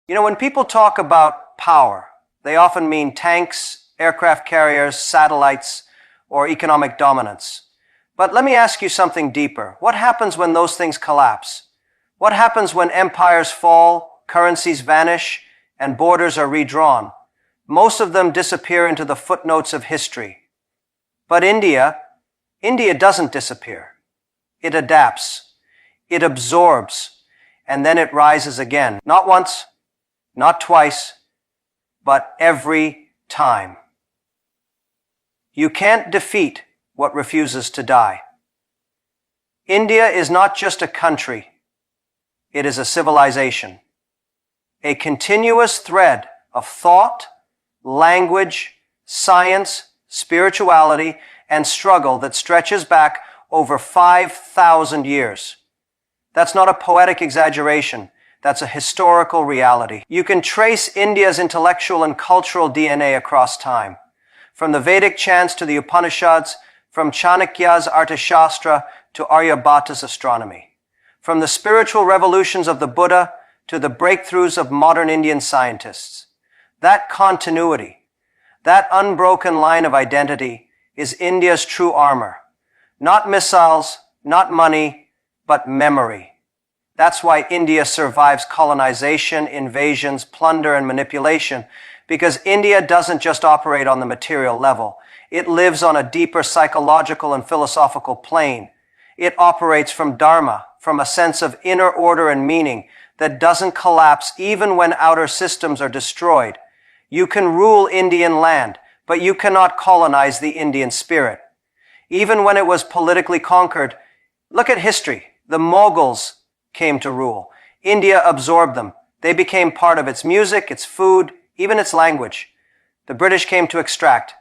When people talk about power, they often mean tanks, aircraft carriers, satellites, or economic dominance. But let me ask you something deeper. What happens when those things collapse? What happens when empires fall, currencies vanish, and borders are redrawn? Most of them disappear into the footnotes of history. But India doesn't disappear. It adapts. It absorbs. And then it rises again. Not once, not twice, but every time. You can't defeat what refuses to die. India is not just a country. It is a civilization. A continuous thread of thought, language, science, spirituality, and struggle that stretches back over 5,000 years. That's not a poetic exaggeration. That's a historical reality. You can trace India's intellectual and cultural DNA across time. From the Vedic chants to the Upanishads, from Chanakya's Arthashastra to Aryabhata's astronomy. From the spiritual revolutions of the Buddha to the breakthroughs of modern Indian scientists. That continuity, that unbroken line of identity is India's true armor. Not missiles, not money, but memory. That's why India survives colonization, invasions, plunder, and manipulation, because India doesn't just operate on the material level. It lives on a deeper psychological and philosophical plane. It operates from dharma, from a sense of inner order and meaning that doesn't collapse even when outer systems are destroyed. You can rule Indian land, but you cannot colonize the Indian spirit. Even when it was politically conquered, look at history. The Mughals came to rule. India absorbed them. They became part of its music, its food, even its language. The British came to extract.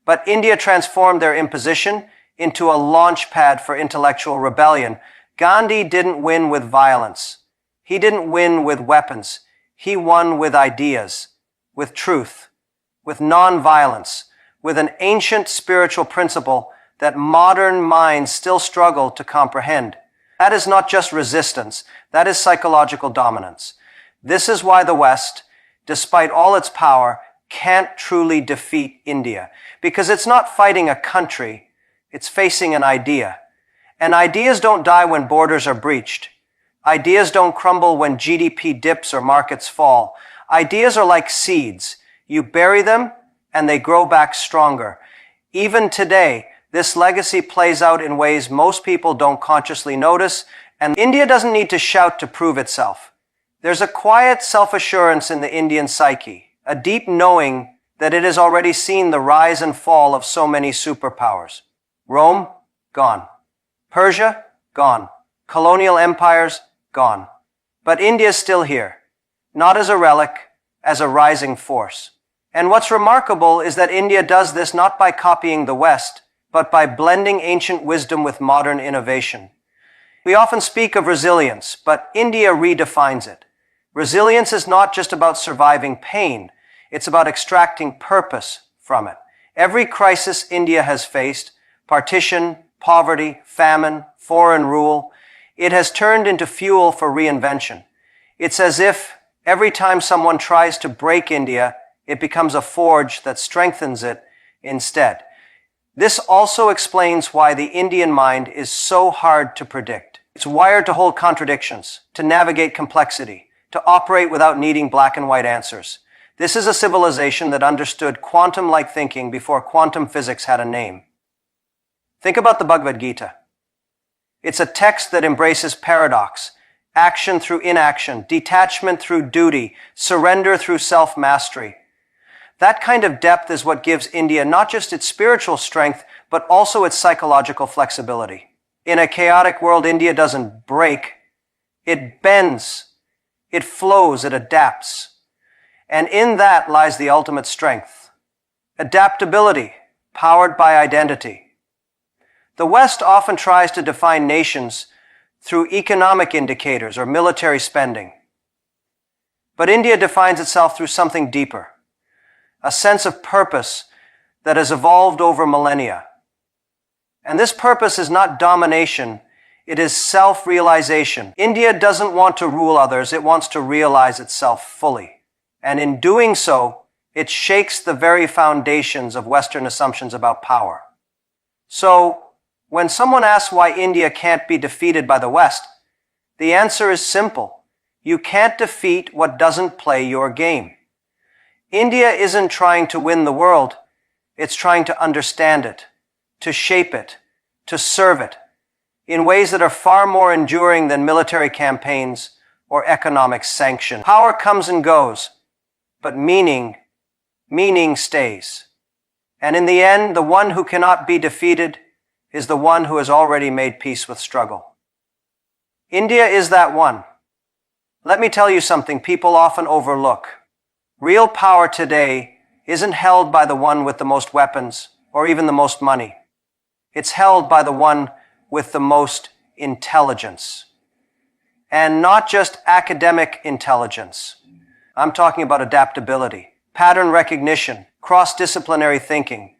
But India transformed their imposition into a launch pad for intellectual rebellion. Gandhi didn't win with violence. He didn't win with weapons. He won with ideas, with truth, with non-violence, with an ancient spiritual principle that modern minds still struggle to comprehend. That is not just resistance. That is psychological dominance. This is why the West, despite all its power, can't truly defeat India. Because it's not fighting a country, it's facing an idea. And ideas don't die when borders are breached. Ideas don't crumble when GDP dips or markets fall. Ideas are like seeds. You bury them and they grow back stronger. Even today, this legacy plays out in ways most people don't consciously notice, and India doesn't need to shout to prove itself. There's a quiet self-assurance in the Indian psyche, a deep knowing that it has already seen the rise and fall of so many superpowers. Rome, gone. Persia, gone. Colonial empires, gone. But India is still here, not as a relic, as a rising force. And what's remarkable is that India does this not by copying the West, but by blending ancient wisdom with modern innovation. We often speak of resilience, but India redefines it. Resilience is not just about surviving pain. It's about extracting purpose from it. Every crisis India has faced, partition, poverty, famine, foreign rule, it has turned into fuel for reinvention. It's as if every time someone tries to break India, it becomes a forge that strengthens it instead. This also explains why the Indian mind is so hard to predict. It's wired to hold contradictions, to navigate complexity, to operate without needing black and white answers. This is a civilization that understood quantum-like thinking before quantum physics had a name. Think about the Bhagavad Gita. It's a text that embraces paradox, action through inaction, detachment through duty, surrender through self-mastery. That kind of depth is what gives India not just its spiritual strength, but also its psychological flexibility. In a chaotic world, India doesn't break. It bends. It flows. It adapts. And in that lies the ultimate strength. Adaptability, powered by identity. The West often tries to define nations through economic indicators or military spending. But India defines itself through something deeper. A sense of purpose that has evolved over millennia. And this purpose is not domination, It is self-realization. India doesn't want to rule others, it wants to realize itself fully. And in doing so, it shakes the very foundations of Western assumptions about power. So, when someone asks why India can't be defeated by the West, the answer is simple. You can't defeat what doesn't play your game. India isn't trying to win the world, it's trying to understand it, to shape it, to serve it, in ways that are far more enduring than military campaigns or economic sanctions. Power comes and goes, but meaning stays. And in the end, the one who cannot be defeated is the one who has already made peace with struggle. India is that one. Let me tell you something people often overlook. Real power today isn't held by the one with the most weapons or even the most money. It's held by the one with the most intelligence. And not just academic intelligence. I'm talking about adaptability, pattern recognition, cross-disciplinary thinking,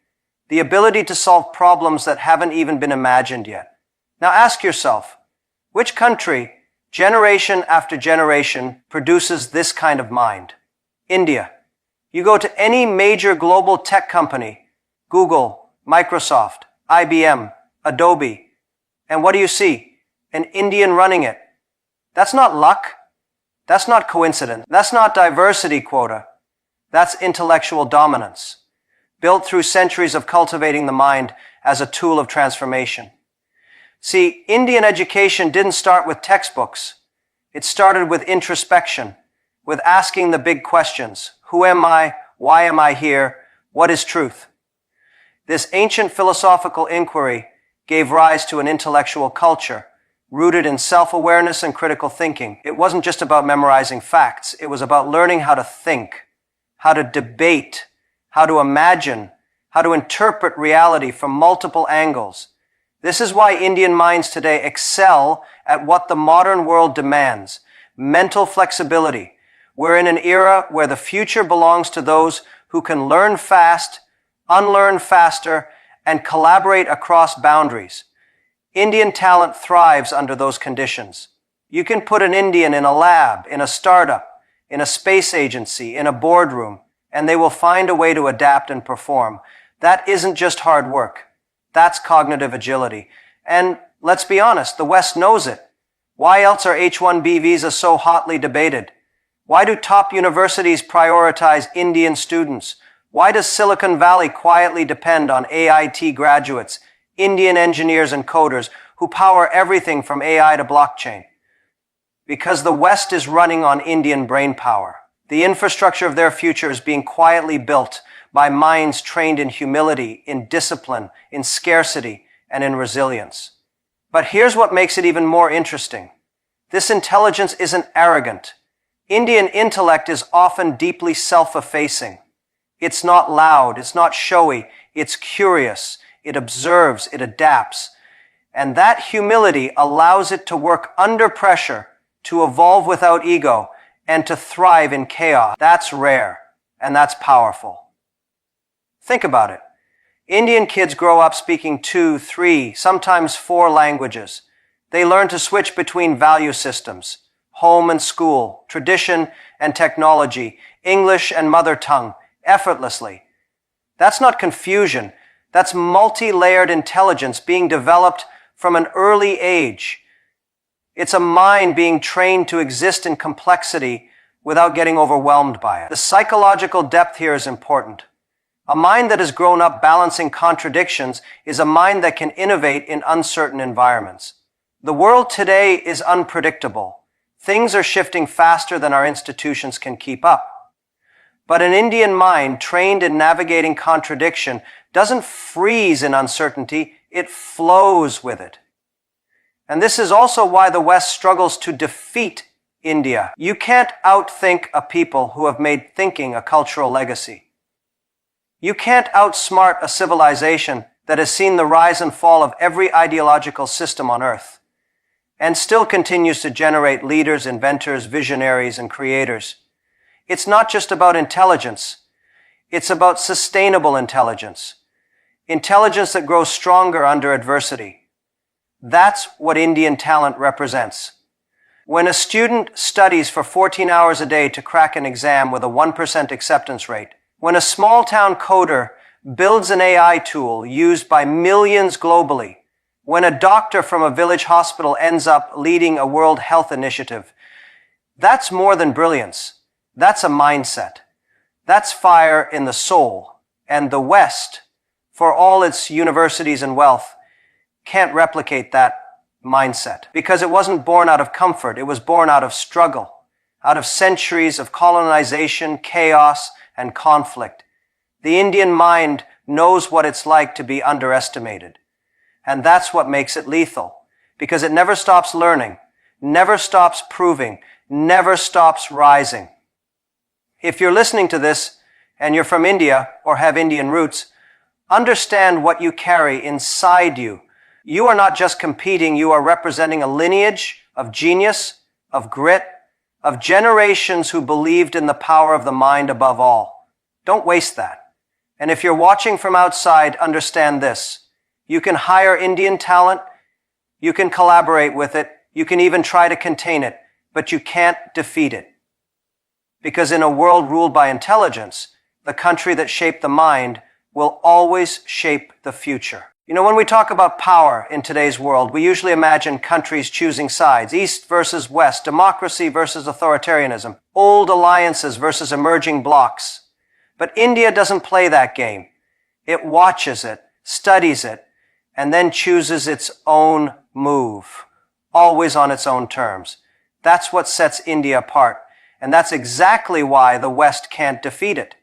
the ability to solve problems that haven't even been imagined yet. Now ask yourself, which country, generation after generation, produces this kind of mind? India. You go to any major global tech company, Google, Microsoft, IBM, Adobe, and what do you see? An Indian running it. That's not luck. That's not coincidence. That's not diversity quota. That's intellectual dominance, built through centuries of cultivating the mind as a tool of transformation. See, Indian education didn't start with textbooks. It started with introspection, with asking the big questions. Who am I? Why am I here? What is truth? This ancient philosophical inquiry gave rise to an intellectual culture rooted in self-awareness and critical thinking. It wasn't just about memorizing facts. It was about learning how to think, how to debate, how to imagine, how to interpret reality from multiple angles. This is why Indian minds today excel at what the modern world demands: mental flexibility. We're in an era where the future belongs to those who can learn fast, unlearn faster, and collaborate across boundaries. Indian talent thrives under those conditions. You can put an Indian in a lab, in a startup, in a space agency, in a boardroom, and they will find a way to adapt and perform. That isn't just hard work. That's cognitive agility. And let's be honest, the West knows it. Why else are H-1B visas so hotly debated? Why do top universities prioritize Indian students? Why does Silicon Valley quietly depend on AIT graduates, Indian engineers and coders who power everything from AI to blockchain? Because the West is running on Indian brainpower. The infrastructure of their future is being quietly built by minds trained in humility, in discipline, in scarcity, and in resilience. But here's what makes it even more interesting. This intelligence isn't arrogant. Indian intellect is often deeply self-effacing. It's not loud, it's not showy, it's curious, it observes, it adapts. And that humility allows it to work under pressure, to evolve without ego, and to thrive in chaos. That's rare, and that's powerful. Think about it. Indian kids grow up speaking 2, 3, sometimes 4 languages. They learn to switch between value systems, home and school, tradition and technology, English and mother tongue, effortlessly. That's not confusion. That's multi-layered intelligence being developed from an early age. It's a mind being trained to exist in complexity without getting overwhelmed by it. The psychological depth here is important. A mind that has grown up balancing contradictions is a mind that can innovate in uncertain environments. The world today is unpredictable. Things are shifting faster than our institutions can keep up. But an Indian mind trained in navigating contradiction doesn't freeze in uncertainty, it flows with it. And this is also why the West struggles to defeat India. You can't outthink a people who have made thinking a cultural legacy. You can't outsmart a civilization that has seen the rise and fall of every ideological system on earth, and still continues to generate leaders, inventors, visionaries, and creators. It's not just about intelligence. It's about sustainable intelligence. Intelligence that grows stronger under adversity. That's what Indian talent represents. When a student studies for 14 hours a day to crack an exam with a 1% acceptance rate, when a small-town coder builds an AI tool used by millions globally, when a doctor from a village hospital ends up leading a World Health Initiative, that's more than brilliance. That's a mindset. That's fire in the soul. And the West, for all its universities and wealth, can't replicate that mindset because it wasn't born out of comfort. It was born out of struggle, out of centuries of colonization, chaos, and conflict. The Indian mind knows what it's like to be underestimated. And that's what makes it lethal, because it never stops learning, never stops proving, never stops rising. If you're listening to this and you're from India or have Indian roots, understand what you carry inside you. You are not just competing, you are representing a lineage of genius, of grit, of generations who believed in the power of the mind above all. Don't waste that. And if you're watching from outside, understand this. You can hire Indian talent, you can collaborate with it, you can even try to contain it, but you can't defeat it. Because in a world ruled by intelligence, the country that shaped the mind will always shape the future. You know, when we talk about power in today's world, we usually imagine countries choosing sides, East versus West, democracy versus authoritarianism, old alliances versus emerging blocs. But India doesn't play that game. It watches it, studies it, and then chooses its own move, always on its own terms. That's what sets India apart, and that's exactly why the West can't defeat it.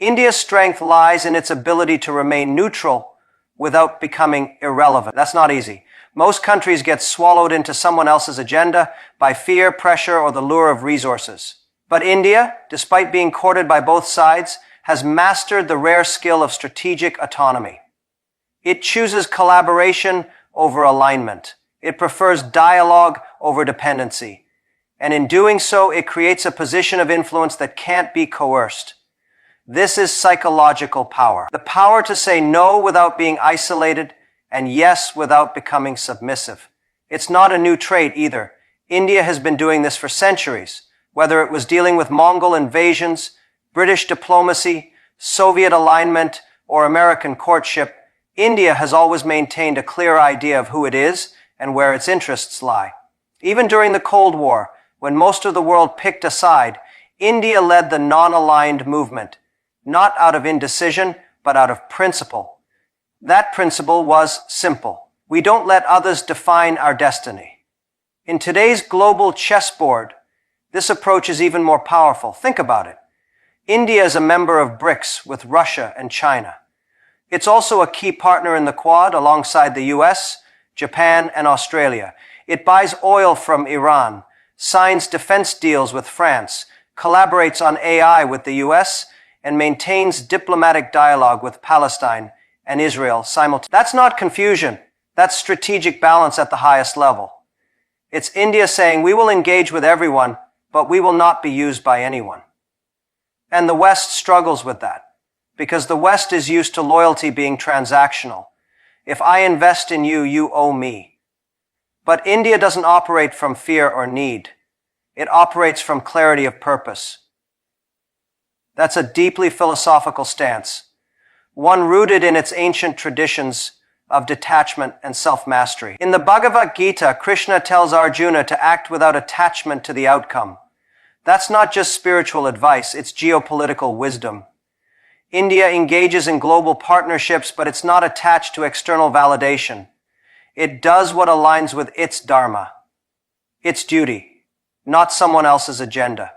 India's strength lies in its ability to remain neutral without becoming irrelevant. That's not easy. Most countries get swallowed into someone else's agenda by fear, pressure, or the lure of resources. But India, despite being courted by both sides, has mastered the rare skill of strategic autonomy. It chooses collaboration over alignment. It prefers dialogue over dependency. And in doing so, it creates a position of influence that can't be coerced. This is psychological power. The power to say no without being isolated and yes without becoming submissive. It's not a new trait either. India has been doing this for centuries, whether it was dealing with Mongol invasions, British diplomacy, Soviet alignment, or American courtship. India has always maintained a clear idea of who it is and where its interests lie. Even during the Cold War, when most of the world picked a side, India led the non-aligned movement, not out of indecision, but out of principle. That principle was simple. We don't let others define our destiny. In today's global chessboard, this approach is even more powerful. Think about it. India is a member of BRICS with Russia and China. It's also a key partner in the Quad alongside the US, Japan, and Australia. It buys oil from Iran, signs defense deals with France, collaborates on AI with the US, and maintains diplomatic dialogue with Palestine and Israel simultaneously. That's not confusion. That's strategic balance at the highest level. It's India saying we will engage with everyone, but we will not be used by anyone. And the West struggles with that, because the West is used to loyalty being transactional. If I invest in you, you owe me. But India doesn't operate from fear or need. It operates from clarity of purpose. That's a deeply philosophical stance, one rooted in its ancient traditions of detachment and self-mastery. In the Bhagavad Gita, Krishna tells Arjuna to act without attachment to the outcome. That's not just spiritual advice, it's geopolitical wisdom. India engages in global partnerships, but it's not attached to external validation. It does what aligns with its dharma, its duty, not someone else's agenda.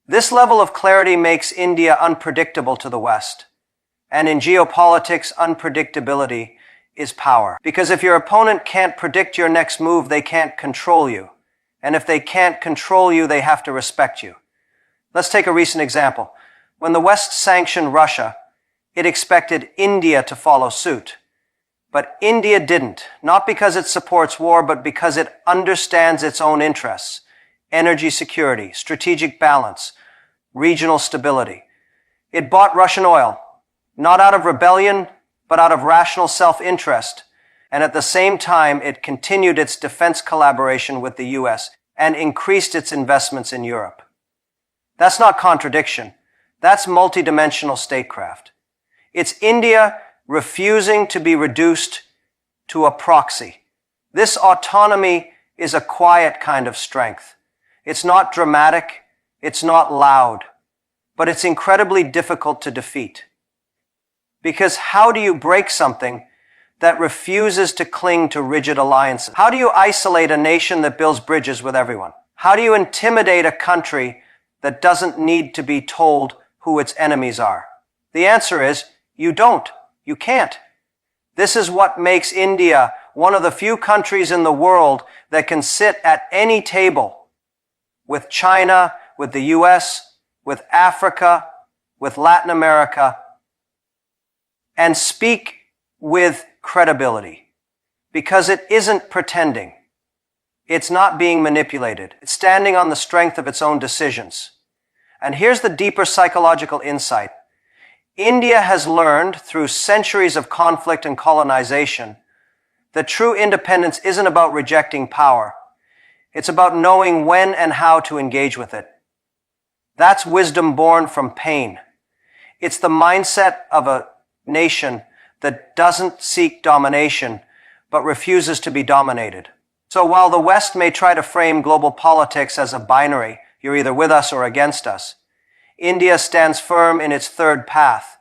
This level of clarity makes India unpredictable to the West. And in geopolitics, unpredictability is power. Because if your opponent can't predict your next move, they can't control you. And if they can't control you, they have to respect you. Let's take a recent example. When the West sanctioned Russia, it expected India to follow suit. But India didn't, not because it supports war, but because it understands its own interests. Energy security, strategic balance, regional stability. It bought Russian oil, not out of rebellion, but out of rational self-interest, and at the same time it continued its defense collaboration with the US and increased its investments in Europe. That's not contradiction. That's multidimensional statecraft. It's India refusing to be reduced to a proxy. This autonomy is a quiet kind of strength. It's not dramatic, it's not loud, but it's incredibly difficult to defeat. Because how do you break something that refuses to cling to rigid alliances? How do you isolate a nation that builds bridges with everyone? How do you intimidate a country that doesn't need to be told who its enemies are? The answer is, you don't. You can't. This is what makes India one of the few countries in the world that can sit at any table with China, with the US, with Africa, with Latin America, and speak with credibility. Because it isn't pretending. It's not being manipulated. It's standing on the strength of its own decisions. And here's the deeper psychological insight. India has learned through centuries of conflict and colonization that true independence isn't about rejecting power. It's about knowing when and how to engage with it. That's wisdom born from pain. It's the mindset of a nation that doesn't seek domination, but refuses to be dominated. So while the West may try to frame global politics as a binary, you're either with us or against us, India stands firm in its third path.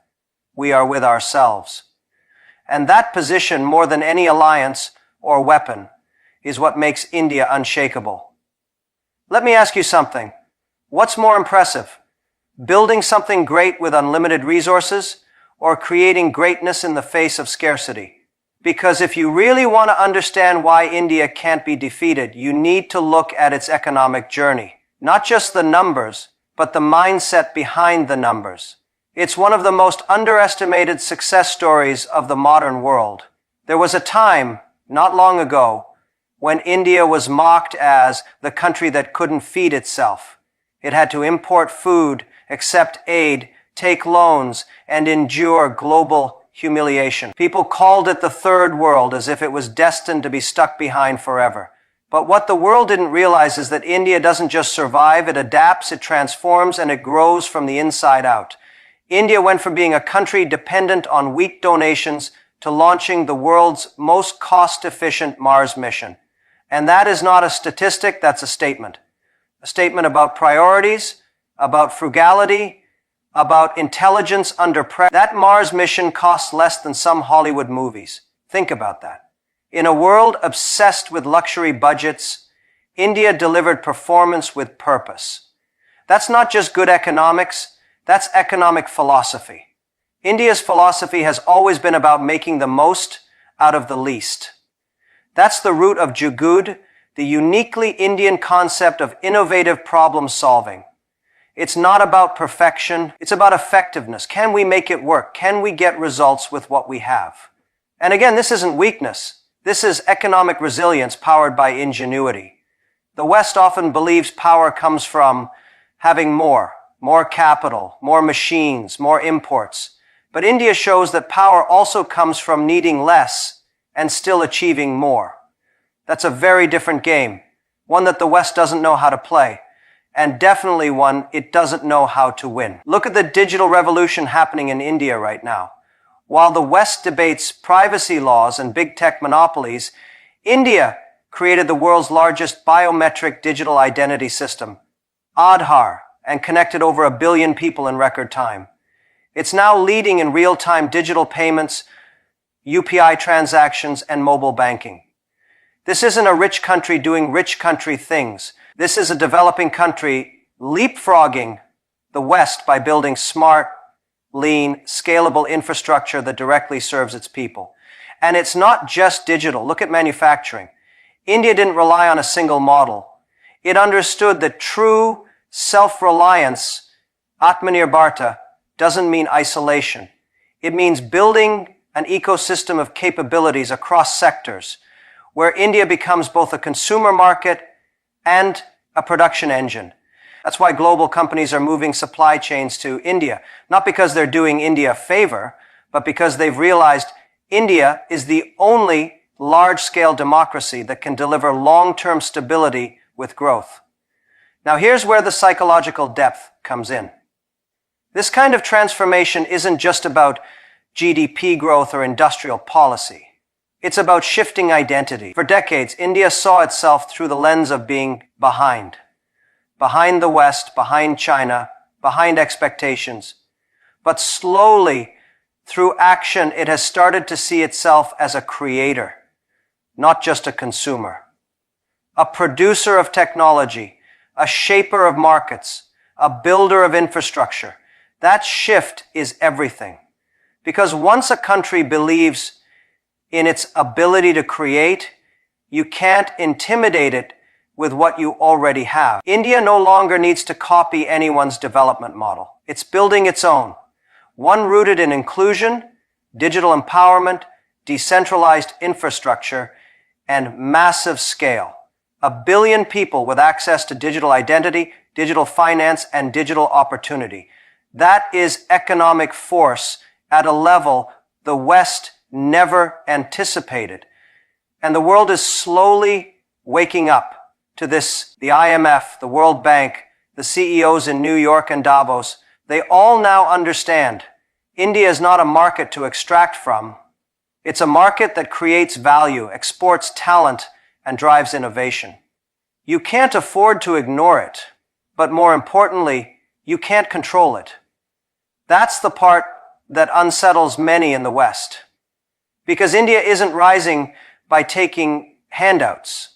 We are with ourselves. And that position, more than any alliance or weapon, is what makes India unshakable. Let me ask you something. What's more impressive? Building something great with unlimited resources, or creating greatness in the face of scarcity? Because if you really want to understand why India can't be defeated, you need to look at its economic journey. Not just the numbers, but the mindset behind the numbers. It's one of the most underestimated success stories of the modern world. There was a time, not long ago, when India was mocked as the country that couldn't feed itself. It had to import food, accept aid, take loans, and endure global humiliation. People called it the third world as if it was destined to be stuck behind forever. But what the world didn't realize is that India doesn't just survive, it adapts, it transforms, and it grows from the inside out. India went from being a country dependent on weak donations to launching the world's most cost-efficient Mars mission. And that is not a statistic, that's a statement. A statement about priorities, about frugality, about intelligence under pressure. That Mars mission costs less than some Hollywood movies. Think about that. In a world obsessed with luxury budgets, India delivered performance with purpose. That's not just good economics, that's economic philosophy. India's philosophy has always been about making the most out of the least. That's the root of Jugaad, the uniquely Indian concept of innovative problem solving. It's not about perfection, it's about effectiveness. Can we make it work? Can we get results with what we have? And again, this isn't weakness. This is economic resilience powered by ingenuity. The West often believes power comes from having more capital, more machines, more imports. But India shows that power also comes from needing less and still achieving more. That's a very different game, one that the West doesn't know how to play, and definitely one it doesn't know how to win. Look at the digital revolution happening in India right now. While the West debates privacy laws and big tech monopolies, India created the world's largest biometric digital identity system, Aadhaar, and connected over 1 billion people in record time. It's now leading in real-time digital payments, UPI transactions, and mobile banking. This isn't a rich country doing rich country things. This is a developing country leapfrogging the West by building smart, lean, scalable infrastructure that directly serves its people. And it's not just digital. Look at manufacturing. India didn't rely on a single model. It understood that true self-reliance, Atmanirbharta, doesn't mean isolation. It means building an ecosystem of capabilities across sectors where India becomes both a consumer market and a production engine. That's why global companies are moving supply chains to India, not because they're doing India a favor, but because they've realized India is the only large-scale democracy that can deliver long-term stability with growth. Now here's where the psychological depth comes in. This kind of transformation isn't just about GDP growth or industrial policy. It's about shifting identity. For decades, India saw itself through the lens of being behind. Behind the West, behind China, behind expectations. But slowly, through action, it has started to see itself as a creator, not just a consumer. A producer of technology, a shaper of markets, a builder of infrastructure. That shift is everything. Because once a country believes in its ability to create, you can't intimidate it with what you already have. India no longer needs to copy anyone's development model. It's building its own. One rooted in inclusion, digital empowerment, decentralized infrastructure, and massive scale. 1 billion people with access to digital identity, digital finance, and digital opportunity. That is economic force at a level the West never anticipated. And the world is slowly waking up to this. The IMF, the World Bank, the CEOs in New York and Davos, they all now understand India is not a market to extract from. It's a market that creates value, exports talent, and drives innovation. You can't afford to ignore it, but more importantly, you can't control it. That's the part that unsettles many in the West. Because India isn't rising by taking handouts.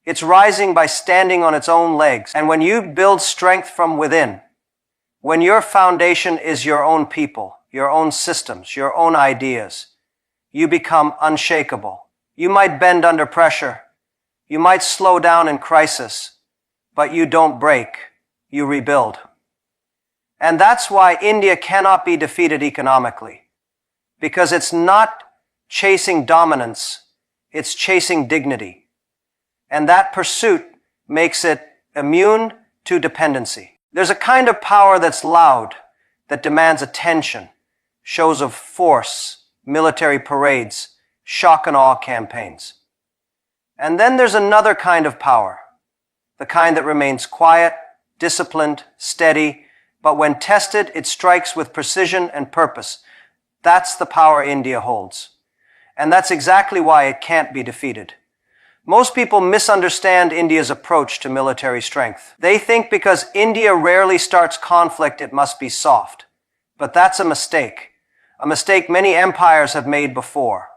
It's rising by standing on its own legs. And when you build strength from within, when your foundation is your own people, your own systems, your own ideas, you become unshakable. You might bend under pressure. You might slow down in crisis, but you don't break. You rebuild. And that's why India cannot be defeated economically. Because it's not chasing dominance, it's chasing dignity. And that pursuit makes it immune to dependency. There's a kind of power that's loud, that demands attention, shows of force, military parades, shock and awe campaigns. And then there's another kind of power, the kind that remains quiet, disciplined, steady, but when tested, it strikes with precision and purpose. That's the power India holds. And that's exactly why it can't be defeated. Most people misunderstand India's approach to military strength. They think because India rarely starts conflict, it must be soft. But that's a mistake many empires have made before.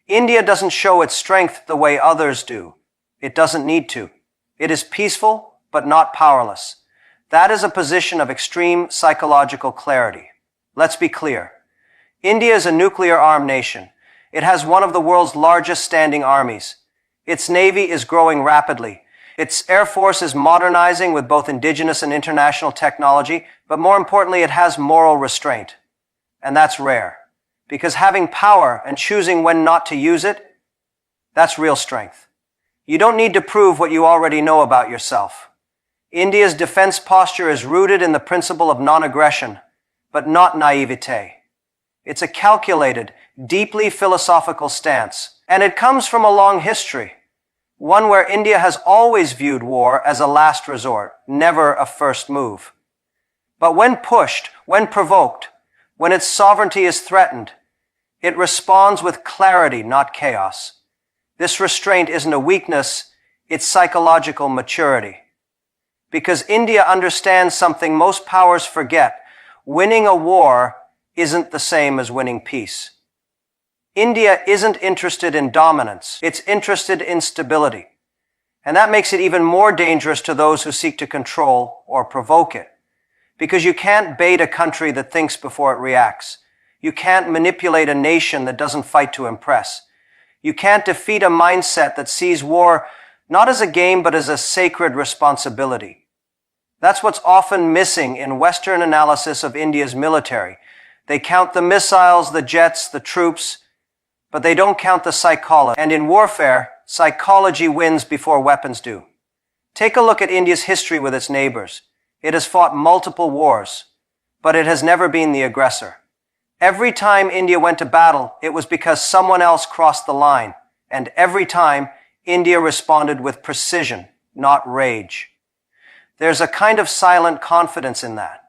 India doesn't show its strength the way others do. It doesn't need to. It is peaceful, but not powerless. That is a position of extreme psychological clarity. Let's be clear. India is a nuclear-armed nation. It has one of the world's largest standing armies. Its navy is growing rapidly. Its air force is modernizing with both indigenous and international technology, but more importantly, it has moral restraint. And that's rare. Because having power and choosing when not to use it, that's real strength. You don't need to prove what you already know about yourself. India's defense posture is rooted in the principle of non-aggression, but not naivete. It's a calculated, deeply philosophical stance, and it comes from a long history, one where India has always viewed war as a last resort, never a first move. But when pushed, when provoked, when its sovereignty is threatened, it responds with clarity, not chaos. This restraint isn't a weakness, it's psychological maturity. Because India understands something most powers forget. Winning a war isn't the same as winning peace. India isn't interested in dominance. It's interested in stability. And that makes it even more dangerous to those who seek to control or provoke it. Because you can't bait a country that thinks before it reacts. You can't manipulate a nation that doesn't fight to impress. You can't defeat a mindset that sees war not as a game but as a sacred responsibility. That's what's often missing in Western analysis of India's military. They count the missiles, the jets, the troops, but they don't count the psychology. And in warfare, psychology wins before weapons do. Take a look at India's history with its neighbors. It has fought multiple wars, but it has never been the aggressor. Every time India went to battle, it was because someone else crossed the line, And every time, India responded with precision, not rage. There's a kind of silent confidence in that.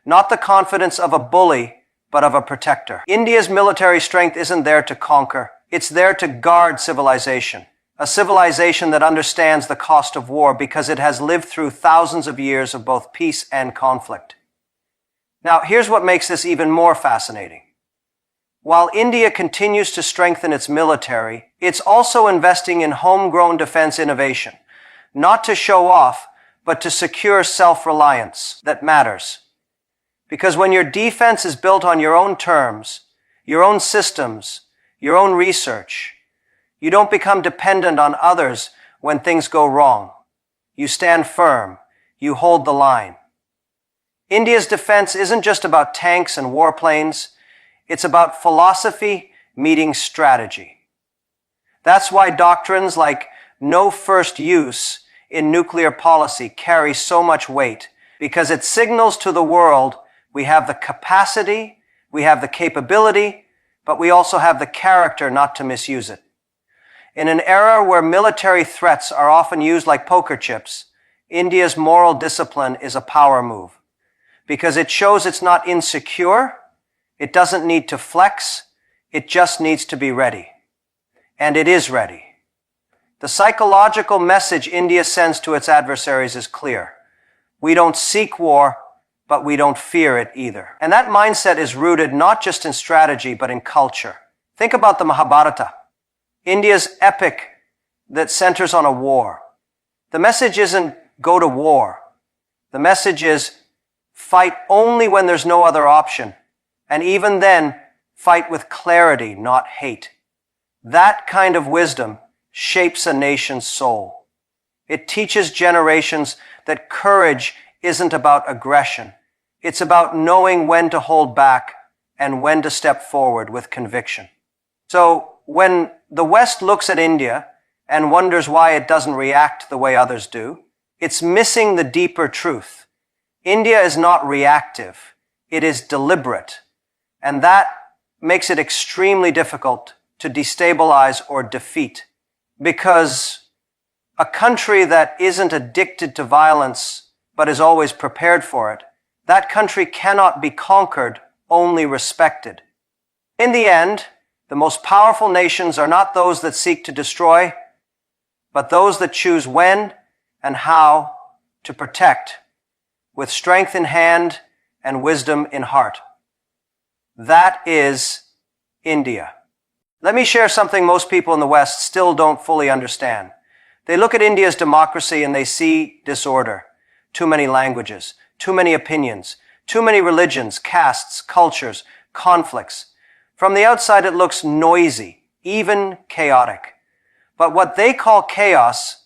Not the confidence of a bully, but of a protector. India's military strength isn't there to conquer. It's there to guard civilization. A civilization that understands the cost of war because it has lived through thousands of years of both peace and conflict. Now, here's what makes this even more fascinating. While India continues to strengthen its military, it's also investing in homegrown defense innovation, not to show off, but to secure self-reliance that matters. Because when your defense is built on your own terms, your own systems, your own research, you don't become dependent on others when things go wrong. You stand firm. You hold the line. India's defense isn't just about tanks and warplanes. It's about philosophy meeting strategy. That's why doctrines like no first use in nuclear policy carry so much weight, because it signals to the world we have the capacity, we have the capability, but we also have the character not to misuse it. In an era where military threats are often used like poker chips, India's moral discipline is a power move, because it shows it's not insecure, it doesn't need to flex, it just needs to be ready. And it is ready. The psychological message India sends to its adversaries is clear. We don't seek war, but we don't fear it either. And that mindset is rooted not just in strategy, but in culture. Think about the Mahabharata, India's epic that centers on a war. The message isn't go to war. The message is fight only when there's no other option. And even then, fight with clarity, not hate. That kind of wisdom shapes a nation's soul. It teaches generations that courage isn't about aggression. It's about knowing when to hold back and when to step forward with conviction. So when the West looks at India and wonders why it doesn't react the way others do, it's missing the deeper truth. India is not reactive. It is deliberate. And that makes it extremely difficult to destabilize or defeat, because a country that isn't addicted to violence but is always prepared for it, that country cannot be conquered, only respected. In the end, the most powerful nations are not those that seek to destroy, but those that choose when and how to protect, with strength in hand and wisdom in heart. That is India. Let me share something most people in the West still don't fully understand. They look at India's democracy and they see disorder, too many languages, too many opinions, too many religions, castes, cultures, conflicts. From the outside it looks noisy, even chaotic. But what they call chaos,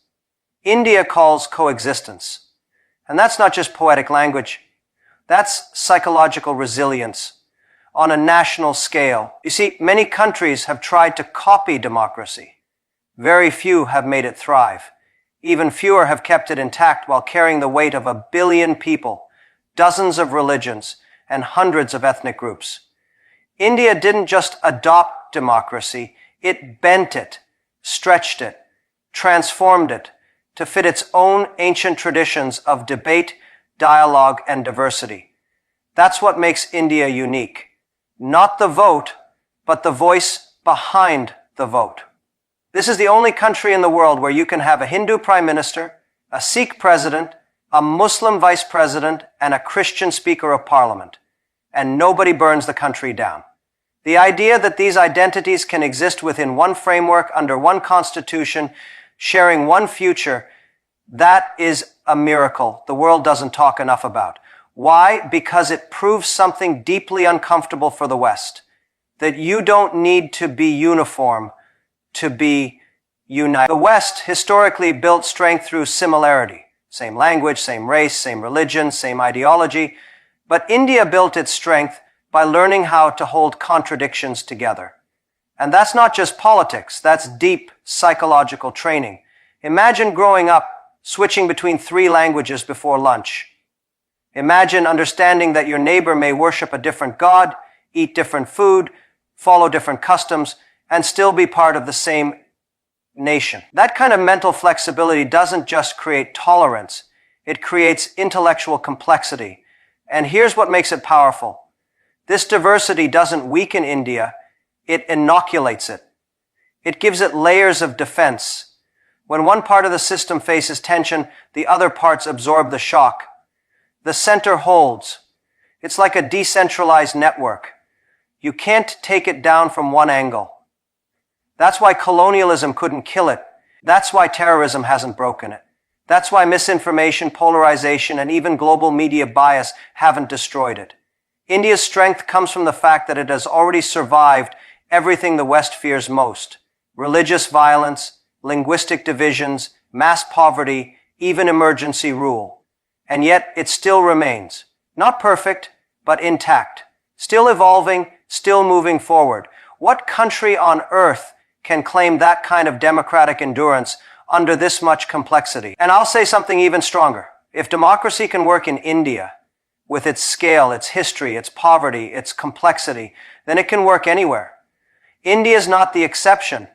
India calls coexistence. And that's not just poetic language. That's psychological resilience on a national scale. You see, many countries have tried to copy democracy. Very few have made it thrive. Even fewer have kept it intact while carrying the weight of 1 billion people, dozens of religions, and hundreds of ethnic groups. India didn't just adopt democracy, it bent it, stretched it, transformed it to fit its own ancient traditions of debate, dialogue, and diversity. That's what makes India unique. Not the vote, but the voice behind the vote. This is the only country in the world where you can have a Hindu prime minister, a Sikh president, a Muslim vice president, and a Christian speaker of parliament, and nobody burns the country down. The idea that these identities can exist within one framework, under one constitution, sharing one future, that is a miracle the world doesn't talk enough about. Why? Because it proves something deeply uncomfortable for the West, that you don't need to be uniform to be united. The West historically built strength through similarity. Same language, same race, same religion, same ideology. But India built its strength by learning how to hold contradictions together. And that's not just politics, that's deep psychological training. Imagine growing up switching between 3 languages before lunch. Imagine understanding that your neighbor may worship a different god, eat different food, follow different customs, and still be part of the same nation. That kind of mental flexibility doesn't just create tolerance, it creates intellectual complexity. And here's what makes it powerful. This diversity doesn't weaken India, it inoculates it. It gives it layers of defense. When one part of the system faces tension, the other parts absorb the shock. The center holds. It's like a decentralized network. You can't take it down from one angle. That's why colonialism couldn't kill it. That's why terrorism hasn't broken it. That's why misinformation, polarization, and even global media bias haven't destroyed it. India's strength comes from the fact that it has already survived everything the West fears most: religious violence, linguistic divisions, mass poverty, even emergency rule. And yet it still remains. Not perfect, but intact. Still evolving, still moving forward. What country on earth can claim that kind of democratic endurance under this much complexity? And I'll say something even stronger. If democracy can work in India, with its scale, its history, its poverty, its complexity, then it can work anywhere. India is not the exception.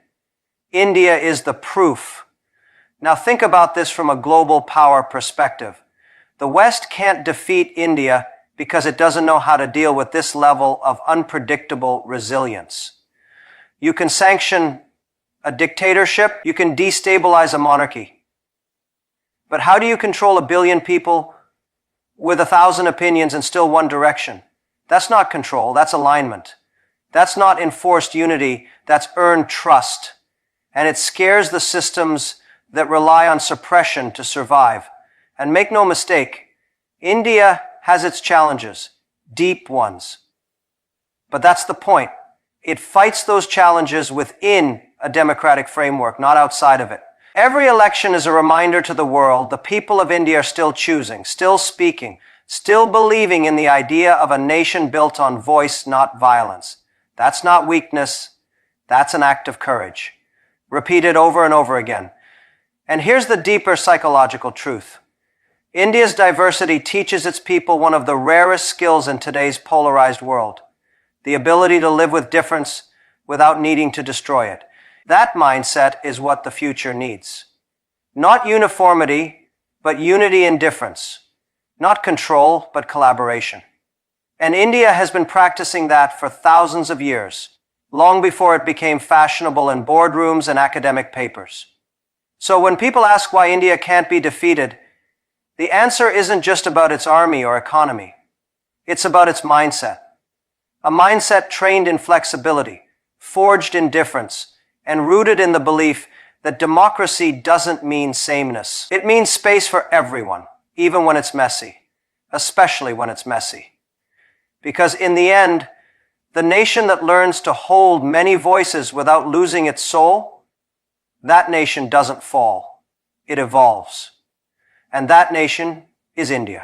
India is the proof. Now think about this from a global power perspective. The West can't defeat India because it doesn't know how to deal with this level of unpredictable resilience. You can sanction a dictatorship, you can destabilize a monarchy. But how do you control 1 billion people with 1,000 opinions and still one direction? That's not control, that's alignment. That's not enforced unity, that's earned trust. And it scares the systems that rely on suppression to survive. And make no mistake, India has its challenges, deep ones. But that's the point. It fights those challenges within a democratic framework, not outside of it. Every election is a reminder to the world the people of India are still choosing, still speaking, still believing in the idea of a nation built on voice, not violence. That's not weakness, that's an act of courage. Repeat it over and over again. And here's the deeper psychological truth. India's diversity teaches its people one of the rarest skills in today's polarized world: the ability to live with difference without needing to destroy it. That mindset is what the future needs. Not uniformity, but unity in difference. Not control, but collaboration. And India has been practicing that for thousands of years, long before it became fashionable in boardrooms and academic papers. So when people ask why India can't be defeated, the answer isn't just about its army or economy. It's about its mindset. A mindset trained in flexibility, forged in difference, and rooted in the belief that democracy doesn't mean sameness. It means space for everyone, even when it's messy, especially when it's messy. Because in the end, the nation that learns to hold many voices without losing its soul, that nation doesn't fall. It evolves. And that nation is India.